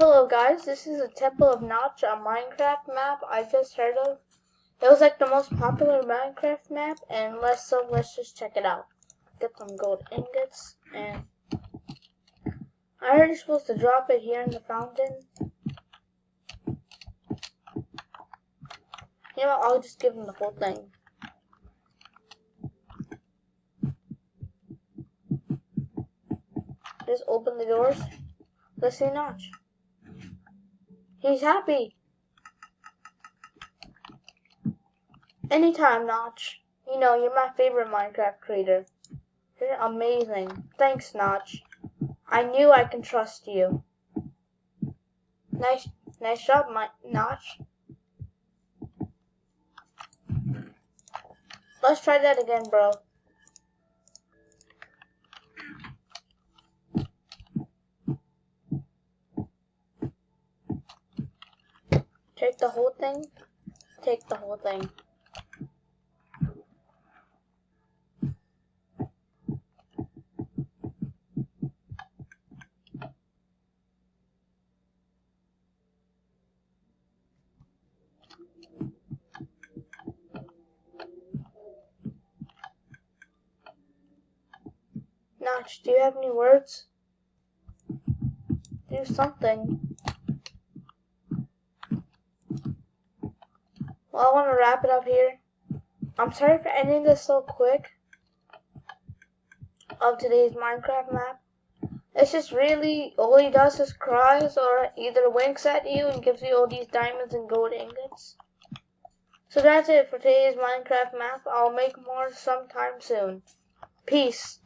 Hello guys, this is the Temple of Notch, a Minecraft map I just heard of. It was like the most popular Minecraft map, and let's just check it out. Get some gold ingots, and I heard you're supposed to drop it here in the fountain. You know, I'll just give him the whole thing. Just open the doors. Let's see Notch. He's happy. Anytime, Notch. You know, you're my favorite Minecraft creator. You're amazing. Thanks, Notch. I knew I can trust you. Nice job, Notch. Let's try that again, bro. Take the whole thing. Take the whole thing. Notch, do you have any words? Do something. Well, I want to wrap it up here. I'm sorry for ending this so quick of today's Minecraft map. It's just really, all he does is cries or either winks at you and gives you all these diamonds and gold ingots. So that's it for today's Minecraft map. I'll make more sometime soon. Peace.